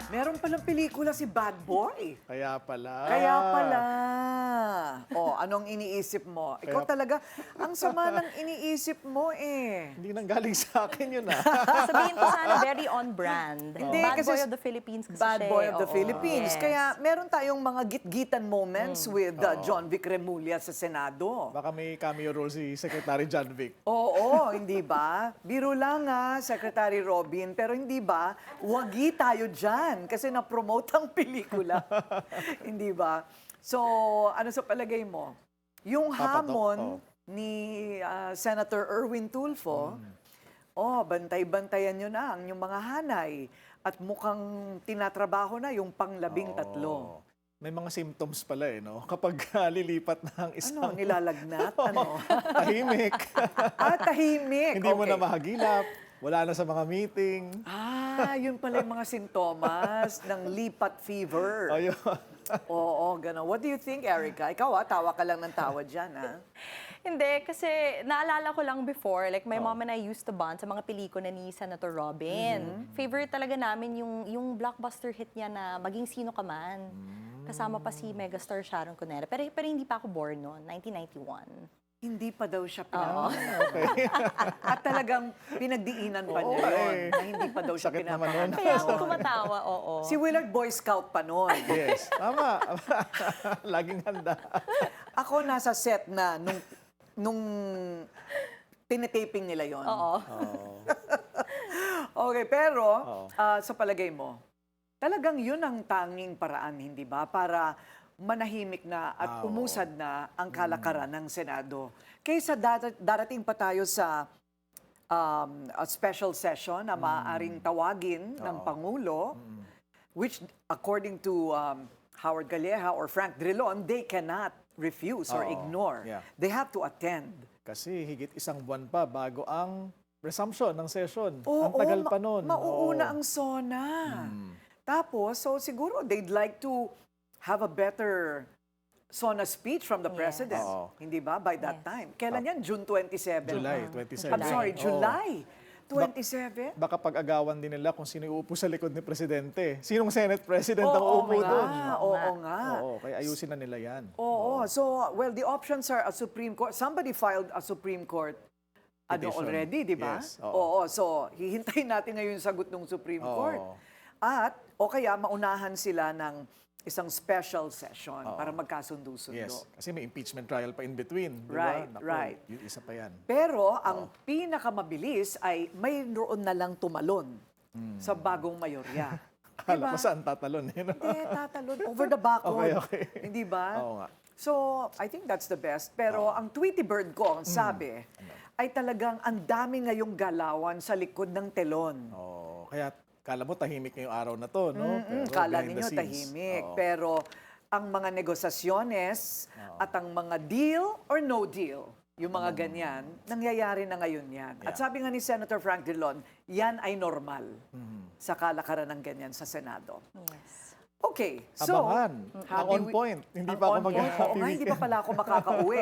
Meron palang pelikula si Bad Boy. Kaya pala. Kaya pala. Oh, anong iniisip mo? Ikaw talaga, ang sama ng iniisip mo eh. Hindi nang galing sa akin yun ah. Sabihin ko sana very on brand. Hindi, Bad kasi Boy of the Philippines kasi Bad siya Boy eh. of the Oo. Philippines. Yes. Kaya meron tayong mga git-gitan moments with John Vic Remulla sa Senado. Baka may cameo role si Secretary John Vic. Oo, hindi ba? Biro lang Secretary Robin, pero hindi ba? Wagi tayo dyan kasi na-promote ang pelikula. Hindi ba? So, ano sa palagay mo? Yung hamon ni Senator Erwin Tulfo, bantay-bantayan nyo na ang yung mga hanay at mukhang tinatrabaho na yung pang-13. May mga symptoms pala eh, no? Kapag lilipat na ang isang... Ano, nilalagnat? Ano? tahimik. Tahimik. Hindi mo Okay. na mahagilap. Wala na sa mga meeting. Yun pala yung mga sintomas ng lipat fever. Ayun. Oo, gano'n. What do you think, Erica? Ikaw tawa ka lang ng tawa dyan, Hindi, kasi naalala ko lang before, like my mom and I used to bond sa mga pelikula ni Senator Robin. Favorite talaga namin yung blockbuster hit niya na Maging Sino Ka Man. Kasama pa si megastar Sharon Cunera. Pero hindi pa ako born noon, 1991. Hindi pa daw siya At talagang pinagdiinan pa niya Oo, yun, eh. na hindi pa daw siya Sakit naman pinapanganak. nun. Kaya ako tumatawa, oo. Si Willard Boy Scout pa noon. Yes. Tama. Laging handa. Ako nasa set na nung tinitaping nila yon. Oo. Okay, pero sa palagay mo, talagang yun ang tanging paraan, hindi ba? Para manahimik na at umusad na ang kalakaran ng Senado. Kaysa darating pa tayo sa a special session na maaaring tawagin ng Pangulo, which according to Howard Calleja or Frank Drilon, they cannot refuse or ignore. Yeah. They have to attend. Kasi higit isang buwan pa bago ang resumption ng session. Oo, ang tagal pa nun. mauuna ang SONA. Tapos, so siguro they'd like to have a better SONA speech from the President. Oo. Hindi ba? By that time. Kailan yan? June 27? July 27. I'm sorry, Oo. July 27? Baka pag-agawan din nila kung sino uupo sa likod ni Presidente. Sinong Senate President ang uupo doon? Oo nga. Oo, kaya ayusin na nila yan. Oo. So, well, the options are a Supreme Court. Somebody filed a Supreme Court Petition. already, di ba? Yes, oo. So, hihintayin natin ngayon yung sagot ng Supreme Oo. Court. At, o kaya maunahan sila ng isang special session para magkasundo-sundo. Yes, kasi may impeachment trial pa in between. Di Right, ba? Naku, right. Yung isa pa yan. Pero ang pinakamabilis ay mayroon na lang tumalon sa bagong mayorya. Akala ko saan tatalon eh. No? Hindi, tatalon. Over the background. Okay. Hindi ba? Oo nga. So, I think that's the best. Pero ang Tweety Bird ko, ang sabi, ay talagang ang dami ngayong galawan sa likod ng telon. Oo, kaya kala mo tahimik ngayong araw na to, no? Pero Kala behind the ninyo scenes. tahimik. Oo. Pero ang mga negosasyones at ang mga deal or no deal, yung mga ganyan, nangyayari na ngayon yan. At sabi nga ni Senator Frank Drilon, yan ay normal sa kalakaran ng ganyan sa Senado. Yes. Okay, so... Abangan. Ang on point. Hindi pa ako Oo nga, mag-happy hindi pa pala ako makakauwi.